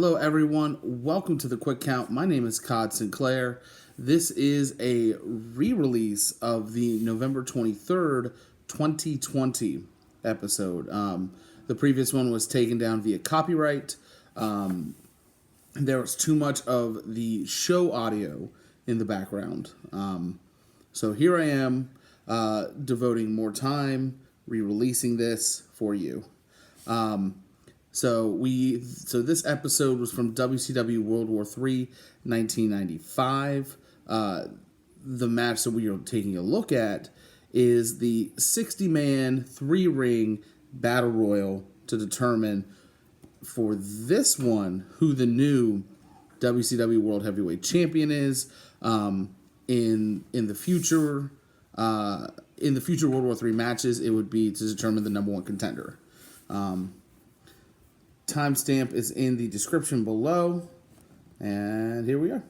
Hello, everyone. Welcome to the Quick Count. My name is Codd Sinclair. This is a re-release of the November 23rd, 2020 episode. The previous one was taken down via copyright. There was too much of the show audio in the background. So here I am, devoting more time, re-releasing this for you. So this episode was from WCW World War 3, 1995. The match that we are taking a look at is the 60-man, 3-ring battle royal to determine for this one who the new WCW World Heavyweight Champion is. In the future World War 3 matches, it would be to determine the number one contender. Timestamp is in the description below, and here we are.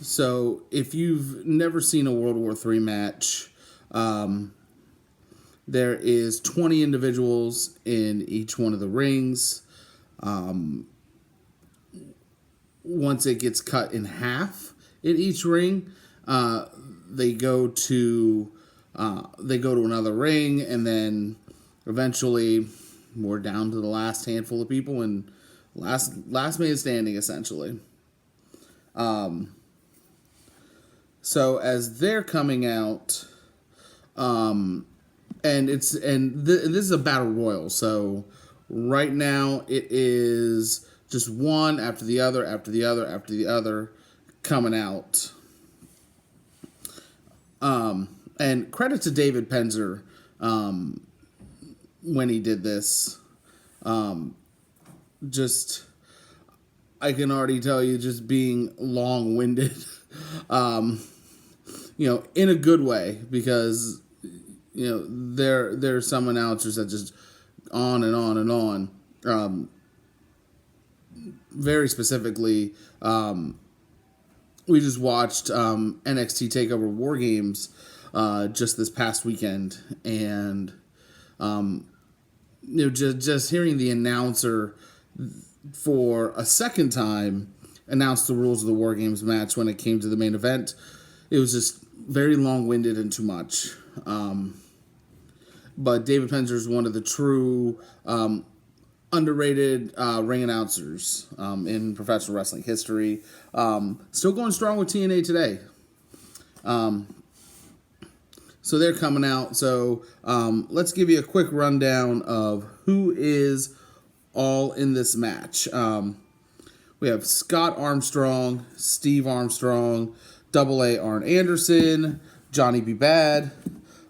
So, if you've never seen a World War III match, there is 20 individuals in each one of the rings. Once it gets cut in half in each ring, they go to another ring, and then eventually we're down to the last handful of people and last man standing, essentially. So as they're coming out, this is a battle royal. So right now it is just one after the other coming out. And credit to David Penzer when he did this. I can already tell you, just being long-winded, in a good way, because there's some announcers that just on and on and on. Very specifically, we just watched NXT TakeOver War Games just this past weekend, and just hearing the announcer for a second time announce the rules of the War Games match when it came to the main event, it was just very long-winded and too much. But David Penzer is one of the true underrated ring announcers in professional wrestling history. Still going strong with TNA today. So they're coming out. So let's give you a quick rundown of who is all in this match. We have Scott Armstrong, Steve Armstrong, AA Arn Anderson, Johnny B. Bad,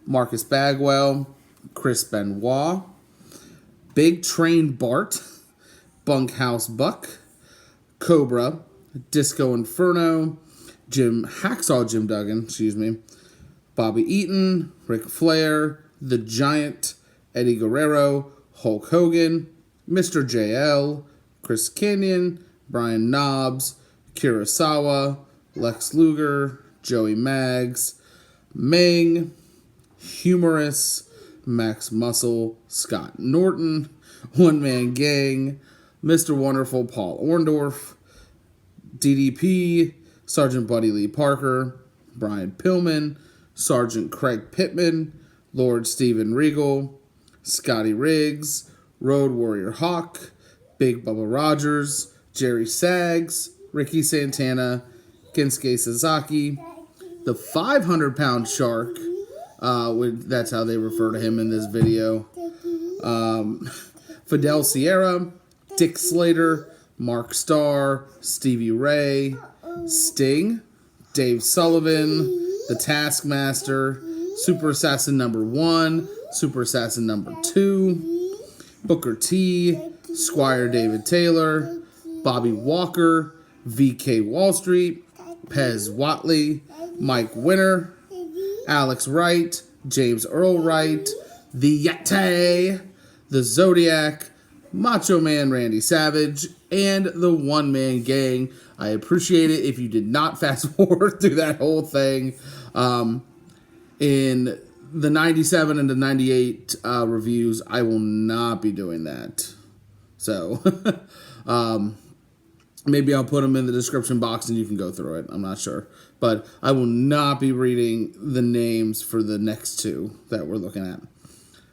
Marcus Bagwell, Chris Benoit, Big Train Bart, Bunkhouse Buck, Cobra, Disco Inferno, Hacksaw Jim Duggan, Bobby Eaton, Ric Flair, The Giant, Eddie Guerrero, Hulk Hogan, Mr. JL, Chris Kanyon, Brian Knobbs, Kurosawa, Lex Luger, Joey Maggs, Meng, Humorous, Max Muscle, Scott Norton, One Man Gang, Mr. Wonderful Paul Orndorff, DDP, Sergeant Buddy Lee Parker, Brian Pillman, Sergeant Craig Pittman, Lord Steven Regal, Scotty Riggs, Road Warrior Hawk, Big Bubba Rogers, Jerry Saggs, Ricky Santana, Kensuke Sasaki, the 500-pound shark, that's how they refer to him in this video, Fidel Sierra, Dick Slater, Mark Starr, Stevie Ray, Sting, Dave Sullivan, the Taskmaster, Super Assassin number 1, Super Assassin number 2, Booker T, Squire David Taylor, Bobby Walker, VK Wall Street, Pez Watley, Mike Winner, Alex Wright, James Earl Wright, the Yeti, the Zodiac, Macho Man Randy Savage, and the One Man Gang. I appreciate it if you did not fast forward through that whole thing. In the 97 and the 98 reviews, I will not be doing that. So, maybe I'll put them in the description box and you can go through it. I'm not sure. But I will not be reading the names for the next two that we're looking at.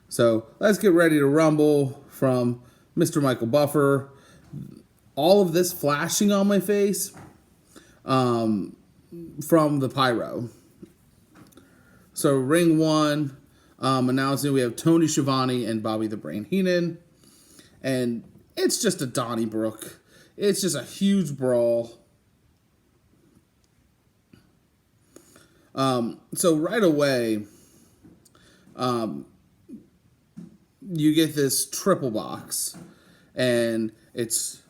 So, let's get ready to rumble from Mr. Michael Buffer. All of this flashing on my face from the pyro. So ring one, announcing we have Tony Schiavone and Bobby the Brain Heenan. And it's just a Donnybrook. It's just a huge brawl. So right away, you get this triple box. And it's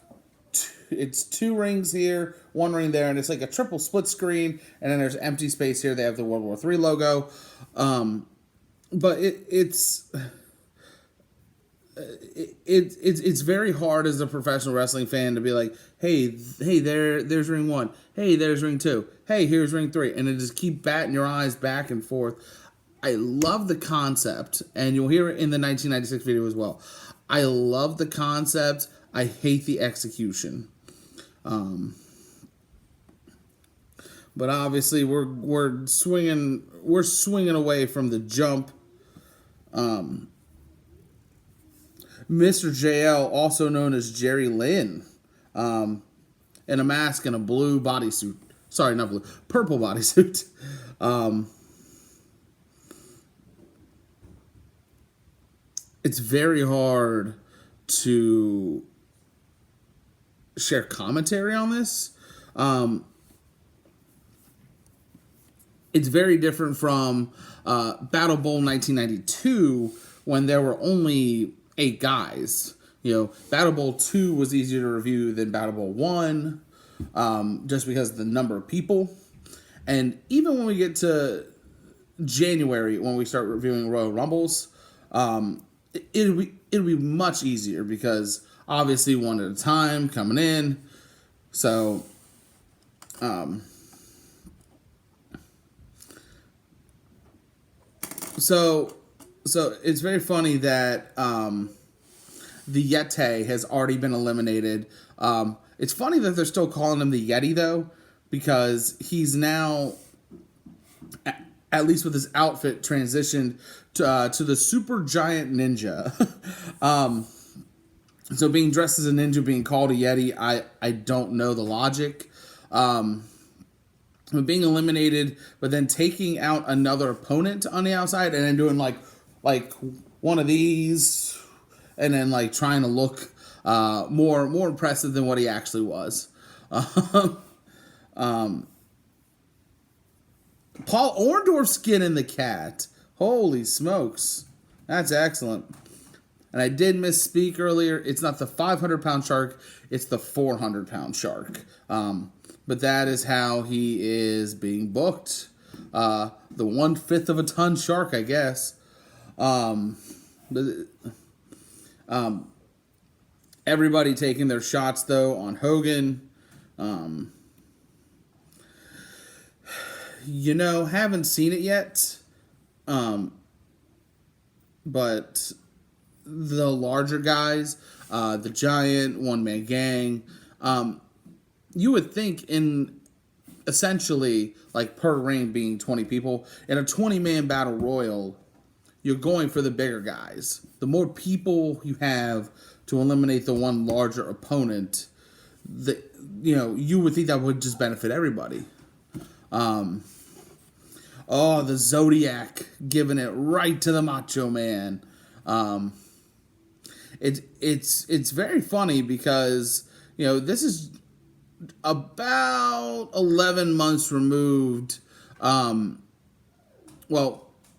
two rings here, one ring there, and it's like a triple split screen, and then there's empty space here. They have the World War III logo. But it's very hard as a professional wrestling fan to be like, hey, there's ring one. Hey, there's ring two. Hey, here's ring three. And it just keep batting your eyes back and forth. I love the concept, and you'll hear it in the 1996 video as well. I love the concept. I hate the execution. But obviously we're swinging away from the jump. Mr. JL, also known as Jerry Lynn, in a mask and a blue bodysuit. Sorry, not blue, purple bodysuit. It's very hard to share commentary on this. It's very different from Battle Bowl 1992 when there were only 8 guys. Battle Bowl 2 was easier to review than Battle Bowl 1, just because of the number of people. And even when we get to January, when we start reviewing Royal Rumbles, it'll be much easier because obviously one at a time coming in. So, so it's very funny that the Yeti has already been eliminated. It's funny that they're still calling him the Yeti though, because he's now, at least with his outfit, transitioned to the Super Giant Ninja. So being dressed as a ninja, being called a Yeti, I don't know the logic. But being eliminated, but then taking out another opponent on the outside and then doing like one of these and then like trying to look more impressive than what he actually was. Paul Orndorff skinning the cat. Holy smokes. That's excellent. And I did misspeak earlier. It's not the 500-pound shark. It's the 400-pound shark. But that is how he is being booked. The 1/5 of a ton shark, I guess. Everybody taking their shots, though, on Hogan. Haven't seen it yet. But the larger guys, the Giant, One Man Gang, you would think in essentially like per ring being 20 people in a 20-man battle royal, you're going for the bigger guys. The more people you have to eliminate the one larger opponent, you would think that would just benefit everybody. The Zodiac giving it right to the Macho Man. It's very funny because this is about 11 months removed.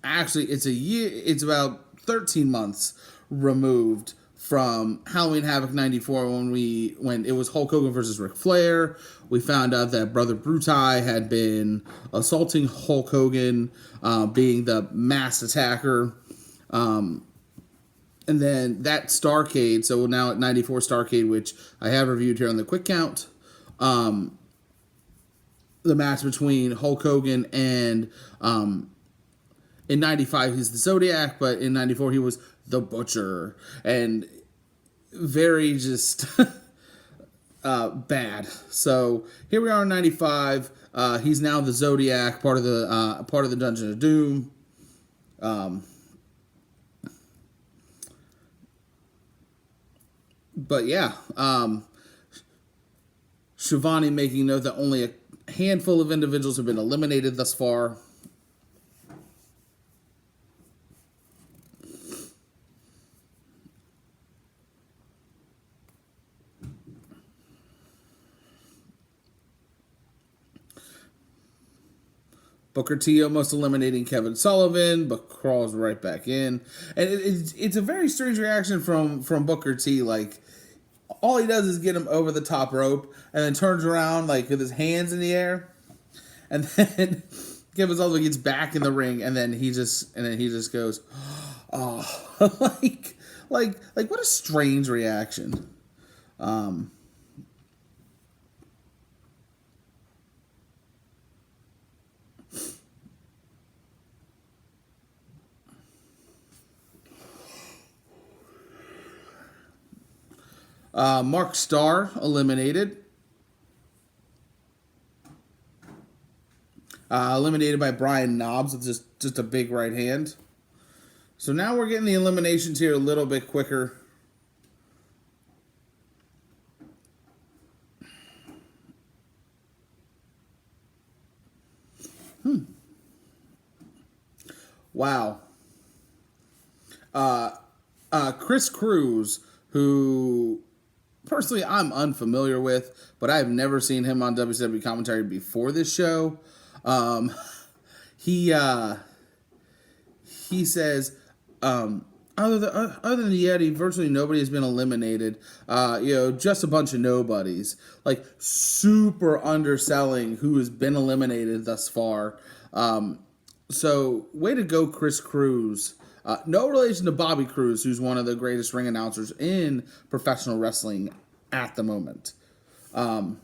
Actually, it's a year. It's about 13 months removed from Halloween Havoc 94 when it was Hulk Hogan versus Ric Flair. We found out that Brother Brutai had been assaulting Hulk Hogan, being the masked attacker. And then that Starrcade, so now at 94 Starrcade, which I have reviewed here on the Quick Count, the match between Hulk Hogan and, in 95 he's the Zodiac, but in 94 he was the Butcher. And very just bad. So here we are in 95. He's now the Zodiac, part of the Dungeon of Doom. But yeah, Shivani making note that only a handful of individuals have been eliminated thus far. Booker T almost eliminating Kevin Sullivan, but crawls right back in. And it's a very strange reaction from Booker T. Like, all he does is get him over the top rope and then turns around like with his hands in the air. And then Kevin Sullivan gets back in the ring and then he just goes, oh, like what a strange reaction. Mark Starr eliminated. Eliminated by Brian Knobbs with just a big right hand. So now we're getting the eliminations here a little bit quicker. Wow. Chris Cruz, who personally I'm unfamiliar with, but I've never seen him on WCW commentary before this show. He says, other than the Yeti, virtually nobody has been eliminated. Just a bunch of nobodies. Like, super underselling who has been eliminated thus far. So, way to go, Chris Cruz. No relation to Bobby Cruz, who's one of the greatest ring announcers in professional wrestling at the moment. No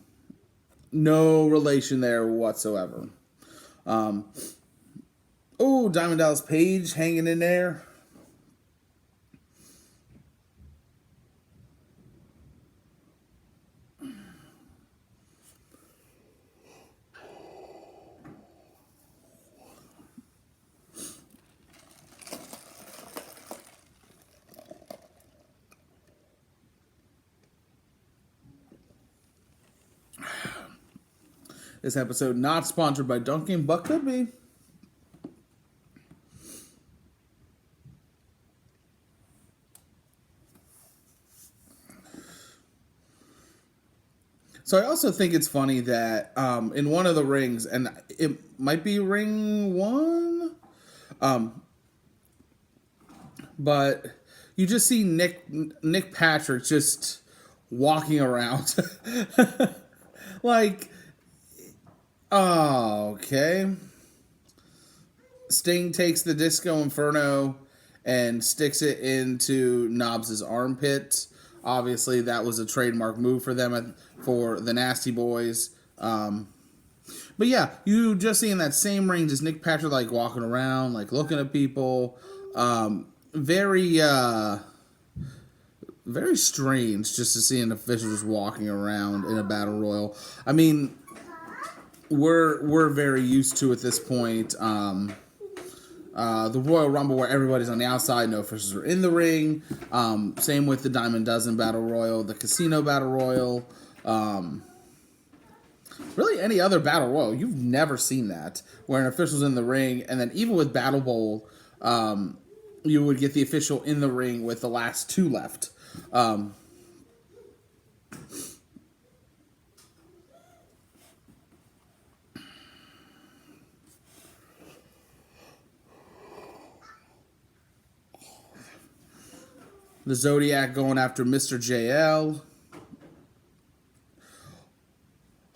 relation there whatsoever. Diamond Dallas Page hanging in there. This episode not sponsored by Dunkin', but could be. So I also think it's funny that in one of the rings, and it might be ring 1, but you just see Nick Patrick just walking around. Like, oh, okay. Sting takes the Disco Inferno and sticks it into Knobbs' armpit. Obviously, that was a trademark move for them, for the Nasty Boys. But yeah, you just see in that same ring, just Nick Patrick like walking around, like looking at people. Very strange just to see an official just walking around in a battle royal. I mean, we're very used to at this point. The Royal Rumble where everybody's on the outside, no officials are in the ring. Same with the Diamond Dozen Battle Royal, the Casino Battle Royal. Really any other Battle Royal, you've never seen that, where an official's in the ring, and then even with Battle Bowl, you would get the official in the ring with the last 2 left. The Zodiac going after Mr. JL.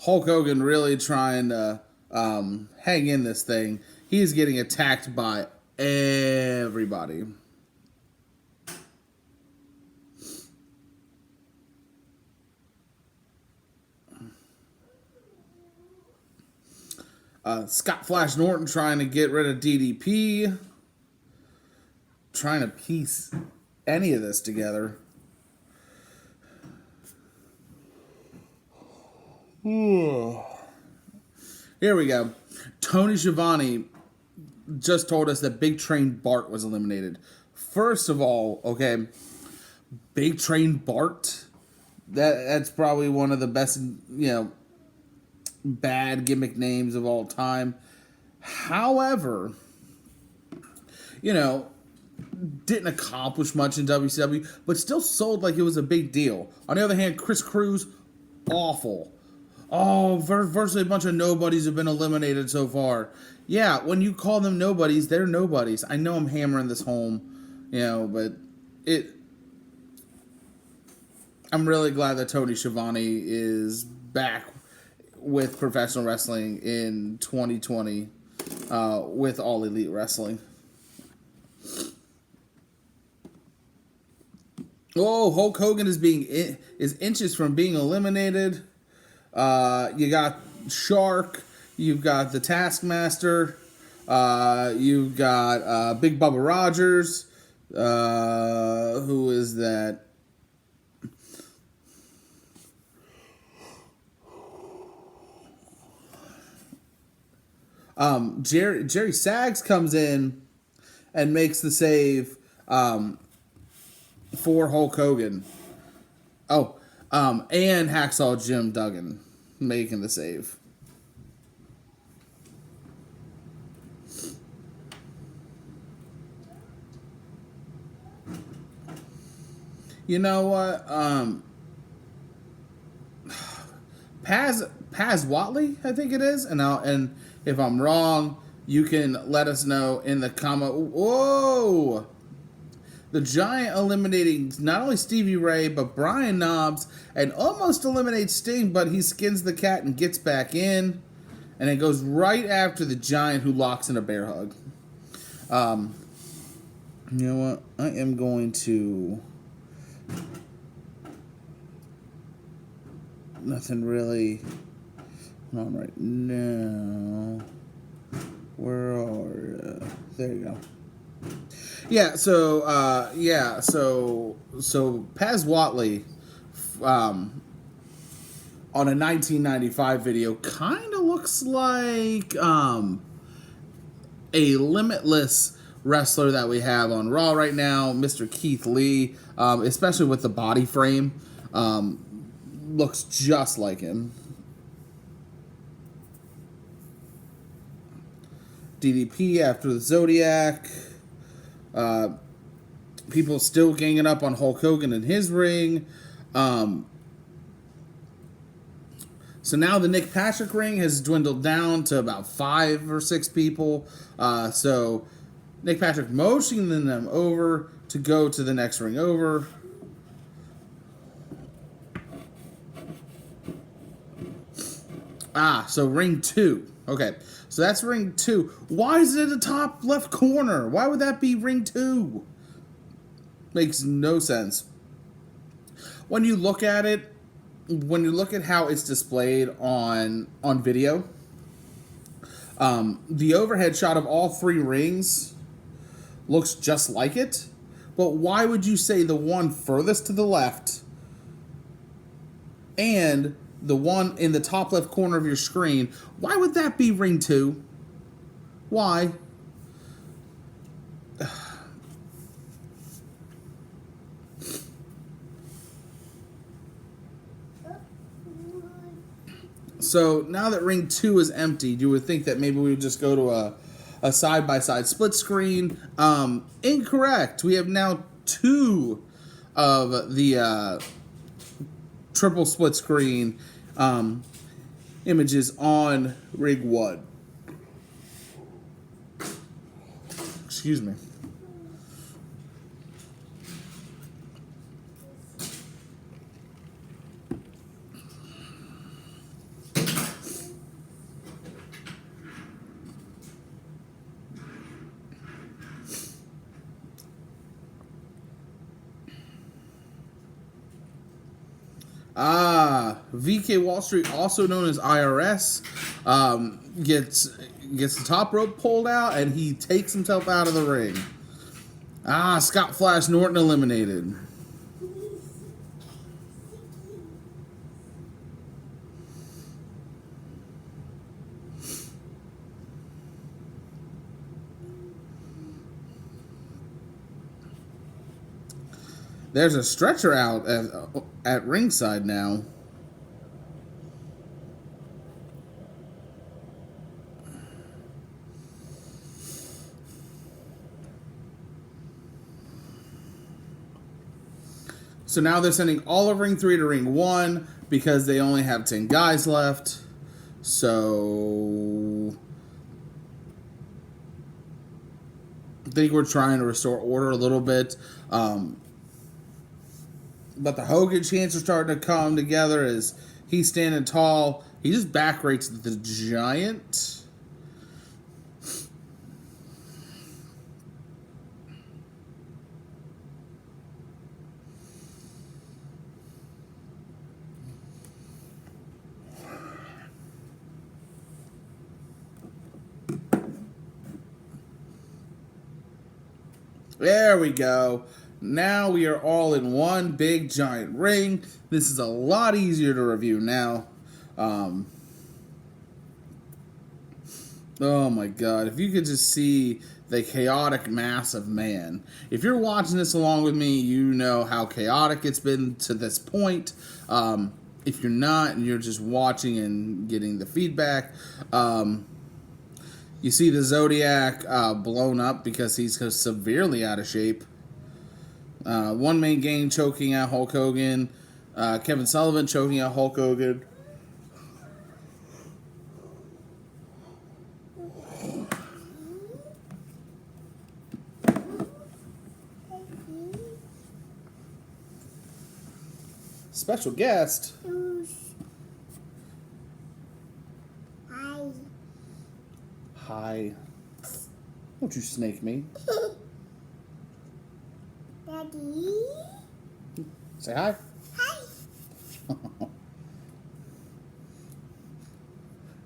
Hulk Hogan really trying to hang in this thing. He's getting attacked by everybody. Scott Flash Norton trying to get rid of DDP. Trying to piece any of this together. Here we go. Tony Schiavone just told us that Big Train Bart was eliminated. First of all, okay, Big Train Bart, that's probably one of the best, bad gimmick names of all time. However, didn't accomplish much in WCW, but still sold like it was a big deal. On the other hand, Chris Cruz, awful. Oh, virtually a bunch of nobodies have been eliminated so far. Yeah, when you call them nobodies, they're nobodies. I know I'm hammering this home, but I'm really glad that Tony Schiavone is back with professional wrestling in 2020 with All Elite Wrestling. Oh, Hulk Hogan is inches from being eliminated. You got Shark. You've got the Taskmaster. You've got Big Bubba Rogers. Who is that? Jerry Sags comes in and makes the save for Hulk Hogan. Oh, and Hacksaw Jim Duggan making the save. You know what? Paz Watley, I think it is, and if I'm wrong, you can let us know in the comment. Whoa! The Giant eliminating not only Stevie Ray, but Brian Knobbs, and almost eliminates Sting, but he skins the cat and gets back in. And it goes right after the Giant, who locks in a bear hug. You know what? I am going to... Nothing really on right now. Where are you? There you go. So Paz Watley, on a 1995 video, kind of looks like a limitless wrestler that we have on Raw right now, Mr. Keith Lee, especially with the body frame, looks just like him. DDP after the Zodiac. People still ganging up on Hulk Hogan in his ring. So now the Nick Patrick ring has dwindled down to about 5 or 6 people. So Nick Patrick motioning them over to go to the next ring over. So ring 2. Okay, so that's ring 2. Why is it in the top left corner? Why would that be ring 2? Makes no sense. When you look at it, when you look at how it's displayed on video, the overhead shot of all 3 rings looks just like it. But why would you say the one furthest to the left and the one in the top left corner of your screen, why would that be ring 2? Why? So now that ring 2 is empty, you would think that maybe we would just go to a side-by-side split screen. Incorrect. We have now 2 of the triple split screen images on rig 1. Excuse me. VK Wall Street, also known as IRS, gets the top rope pulled out, and he takes himself out of the ring. Scott Flash Norton eliminated. There's a stretcher out at ringside now. So now they're sending all of Ring 3 to Ring 1 because they only have 10 guys left. So I think we're trying to restore order a little bit. But the Hogan chants are starting to come together as he's standing tall. He just back rates the Giant. There we go. Now we are all in one big giant ring. This is a lot easier to review now. Oh my God. If you could just see the chaotic mass of man. If you're watching this along with me, you know how chaotic it's been to this point. If you're not and you're just watching and getting the feedback, you see the Zodiac blown up because he's severely out of shape. One Man Gang choking out Hulk Hogan. Kevin Sullivan choking out Hulk Hogan. Special guest. Hi. Don't you snake me. Daddy. Say hi. Hi.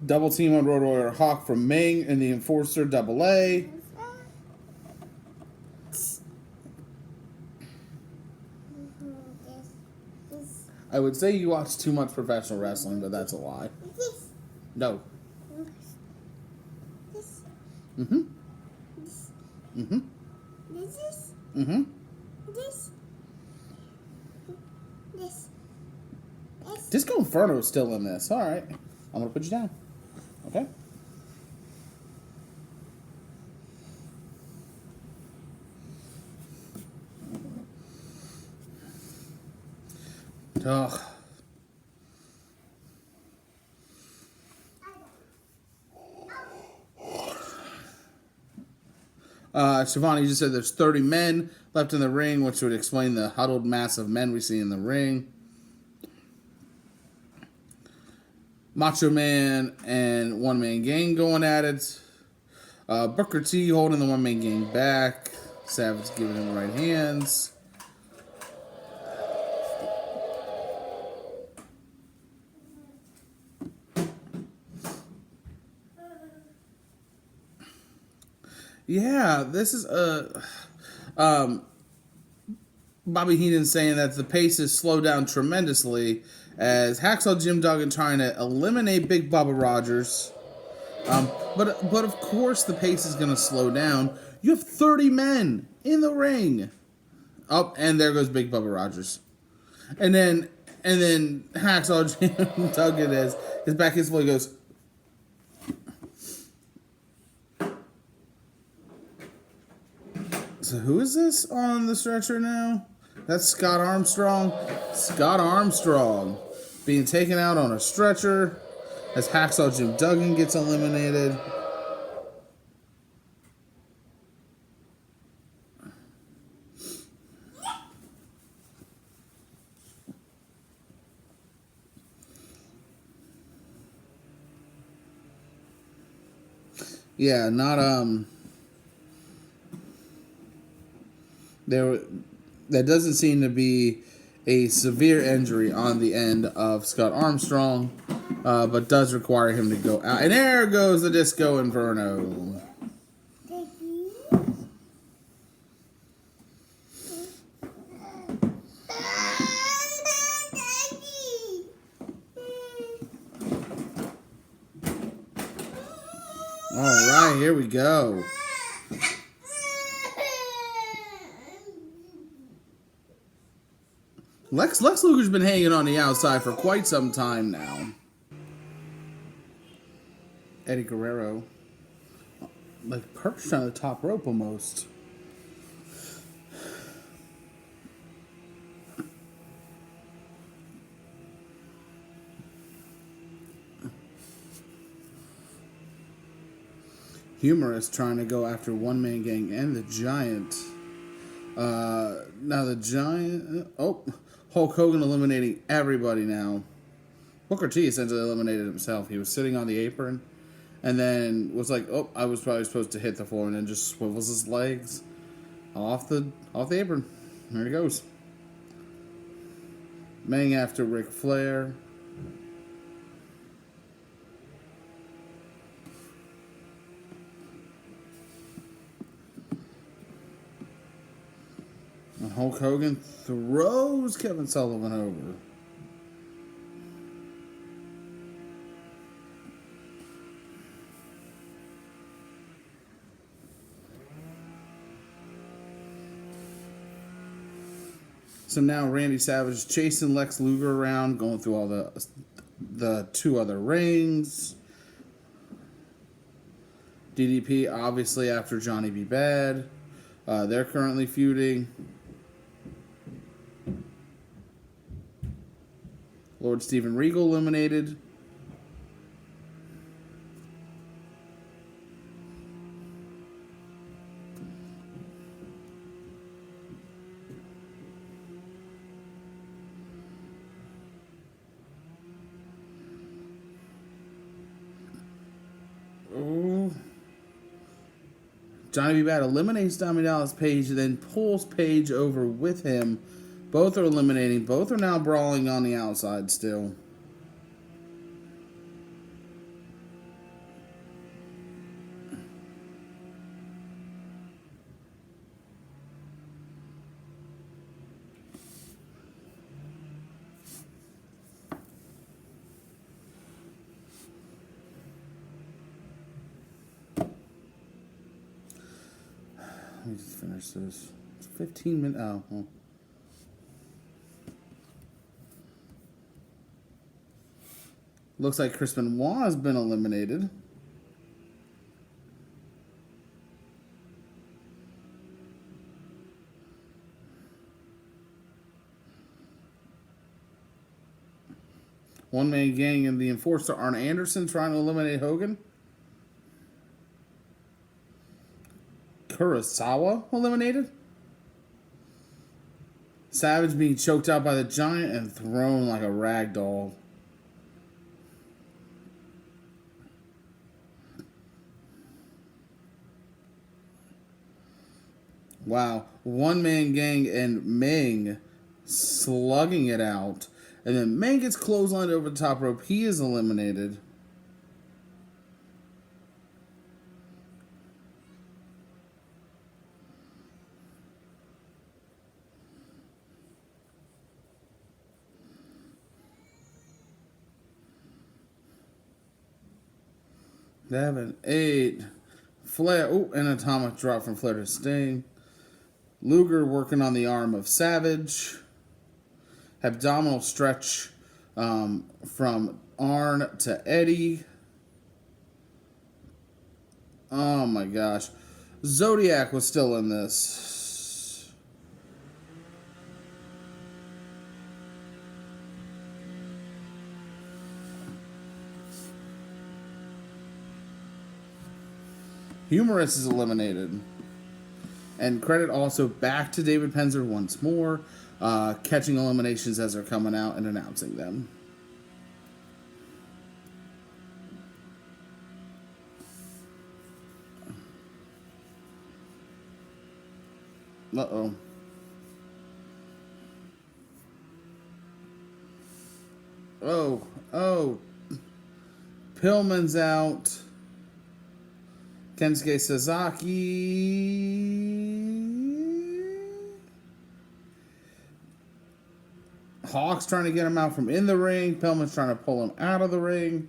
Double team on Road Warrior Hawk from Ming and the Enforcer Double A. I would say you watch too much professional wrestling, but that's a lie. No. Mm-hmm. Mm-hmm. Mm-hmm. Disco Inferno is still in this. All right. I'm going to put you down. Okay? Ugh. Shivani just said there's 30 men left in the ring, which would explain the huddled mass of men we see in the ring. Macho Man and One Man Gang going at it. Booker T holding the One Man Gang back. Savage giving him right hands. Yeah, this is Bobby Heenan saying that the pace has slowed down tremendously as Hacksaw Jim Duggan trying to eliminate Big Bubba Rogers. But of course the pace is going to slow down. You have 30 men in the ring. Oh, and there goes Big Bubba Rogers. And then Hacksaw Jim Duggan as his back his way goes. So who is this on the stretcher now? That's Scott Armstrong. Scott Armstrong being taken out on a stretcher as Hacksaw Jim Duggan gets eliminated. Yeah, not there. That doesn't seem to be a severe injury on the end of Scott Armstrong, but does require him to go out. And there goes the Disco Inferno. All right, here we go. Lex Luger's been hanging on the outside for quite some time now. Eddie Guerrero, like perched on the top rope almost. Humorous trying to go after One Man Gang and the Giant. Now the Giant... Oh, Hulk Hogan eliminating everybody now. Booker T essentially eliminated himself. He was sitting on the apron and then was like, oh, I was probably supposed to hit the floor, and then just swivels his legs off the apron. There he goes. Mang after Ric Flair. And Hulk Hogan throws Kevin Sullivan over. So now Randy Savage chasing Lex Luger around, going through all the two other rings. DDP obviously after Johnny B. Bad. They're currently feuding. Lord Steven Regal eliminated. Oh. Johnny B. Bad eliminates Diamond Dallas Page, then pulls Page over with him. Both are eliminating. Both are now brawling on the outside still. Let me just finish this. It's 15 minutes. Oh, well. Looks like Chris Benoit has been eliminated. One Man Gang and the Enforcer Arn Anderson trying to eliminate Hogan. Kurosawa eliminated. Savage being choked out by the Giant and thrown like a rag doll. Wow. One Man Gang and Meng slugging it out. And then Meng gets clotheslined over the top rope. He is eliminated. Seven, 8. Flair. Oh, an atomic drop from Flair to Sting. Luger working on the arm of Savage. Abdominal stretch from Arn to Eddie. Oh my gosh. Zodiac was still in this. Humorous is eliminated. And credit also back to David Penzer once more, catching eliminations as they're coming out and announcing them. Uh-oh. Oh, oh. Pillman's out. Kensuke Sasaki. Hawk's trying to get him out from in the ring. Pillman's trying to pull him out of the ring.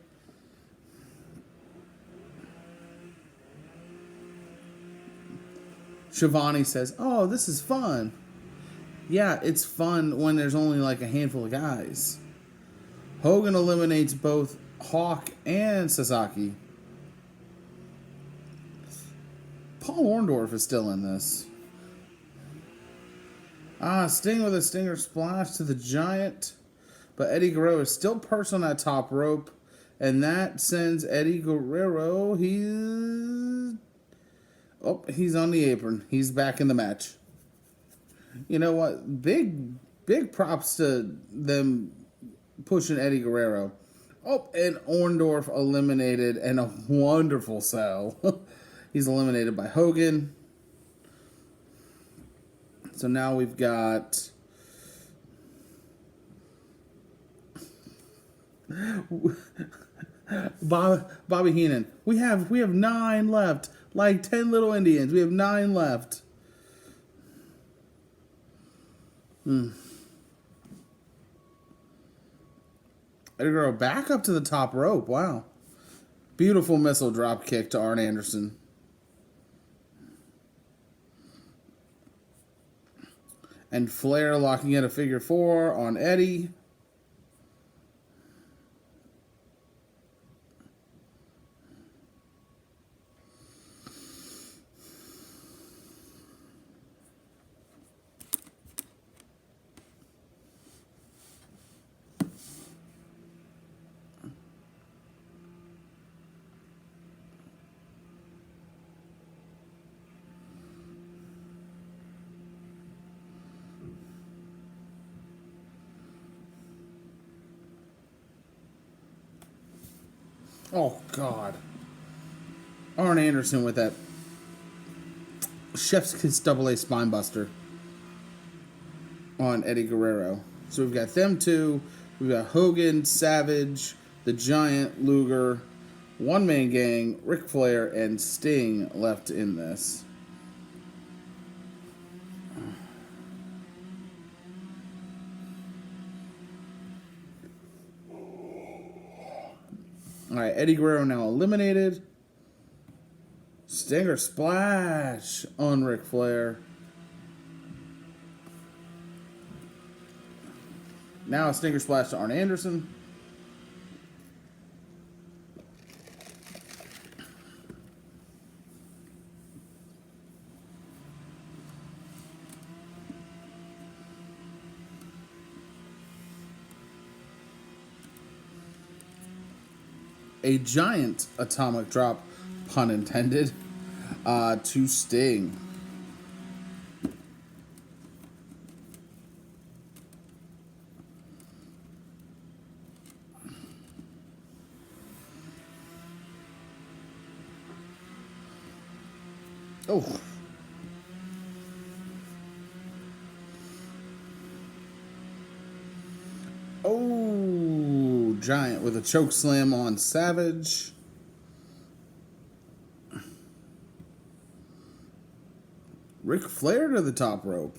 Shivani says, "Oh, this is fun." Yeah, it's fun when there's only like a handful of guys. Hogan eliminates both Hawk and Sasaki. Paul Orndorff is still in this. Sting with a stinger splash to the Giant. But Eddie Guerrero is still perched on that top rope. And that sends Eddie Guerrero. He's on the apron. He's back in the match. You know what? Big props to them pushing Eddie Guerrero. And Orndorff eliminated, and a wonderful sell. He's eliminated by Hogan. So now we've got Bobby Heenan. We have 9 left. Like 10 little Indians. We have 9 left. Eddie Guerrero back up to the top rope. Wow. Beautiful missile drop kick to Arn Anderson. And Flair locking in a figure 4 on Eddie. Oh, God. Arn Anderson with that Chef's Kiss AA spine buster on Eddie Guerrero. So we've got them two. We've got Hogan, Savage, the Giant, Luger, One Man Gang, Ric Flair, and Sting left in this. Alright, Eddie Guerrero now eliminated. Stinger splash on Ric Flair. Now a Stinger splash to Arn Anderson. A giant atomic drop, pun intended, to Sting. Oh. Oh, Giant with a choke slam on Savage. Ric Flair to the top rope.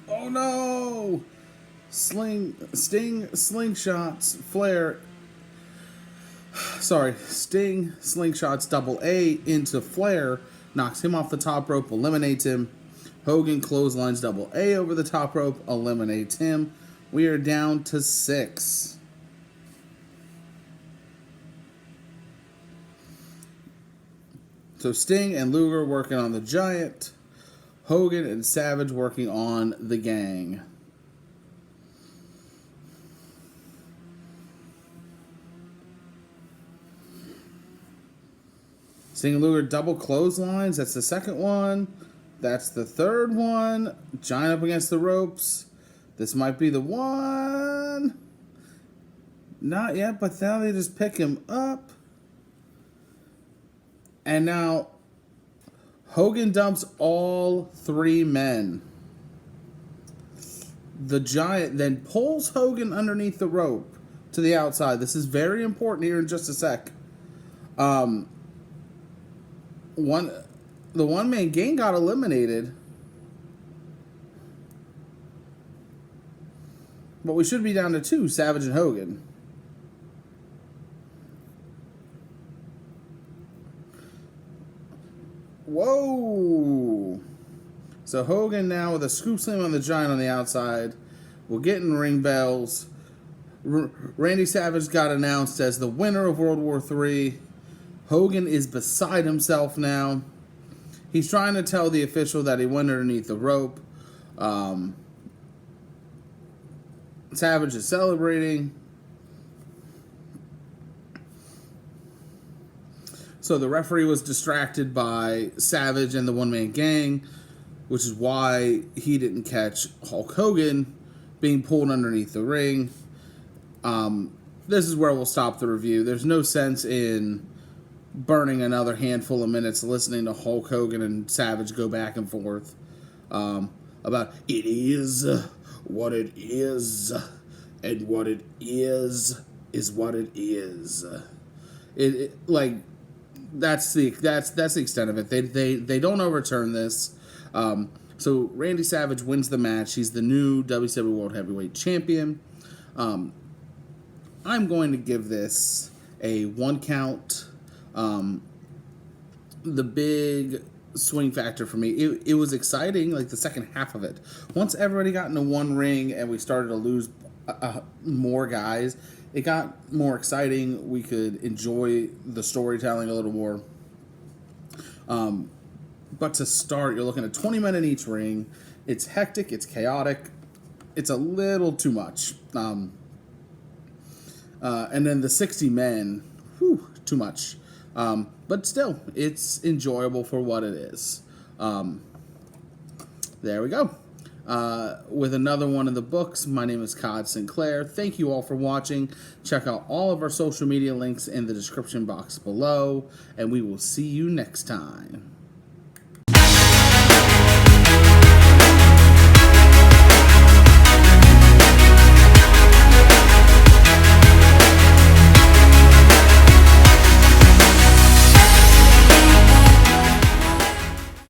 Oh no! Sting slingshots Flair. Sting slingshots double A into Flair, knocks him off the top rope, eliminates him. Hogan clotheslines double A over the top rope, eliminates him. We are down to 6. So Sting and Luger working on the Giant. Hogan and Savage working on the Gang. Sting and Luger double clotheslines. That's the second one. That's the third one. Giant up against the ropes. This might be the one. Not yet, but now they just pick him up. And now Hogan dumps all 3 men. The Giant then pulls Hogan underneath the rope to the outside. This is very important here in just a sec. The one-man gang got eliminated. But we should be down to 2, Savage and Hogan. Whoa! So Hogan now with a scoop slam on the Giant on the outside. We're getting ring bells. Randy Savage got announced as the winner of World War III. Hogan is beside himself now. He's trying to tell the official that he went underneath the rope. Savage is celebrating. So the referee was distracted by Savage and the one-man gang, which is why he didn't catch Hulk Hogan being pulled underneath the ring. This is where we'll stop the review. There's no sense in burning another handful of minutes listening to Hulk Hogan and Savage go back and forth about it is what it is, and what it is what it is. That's the extent of it. They don't overturn this. So Randy Savage wins the match. He's the new WCW World Heavyweight Champion. I'm going to give this a 1 count. The big swing factor for me, it was exciting, like the second half of it. Once everybody got into one ring and we started to lose more guys, it got more exciting. We could enjoy the storytelling a little more. But to start, you're looking at 20 men in each ring. It's hectic, it's chaotic, it's a little too much. And then the 60 men, too much. But still, it's enjoyable for what it is. There we go. With another one in the books, my name is Codd Sinclair. Thank you all for watching. Check out all of our social media links in the description box below, and we will see you next time.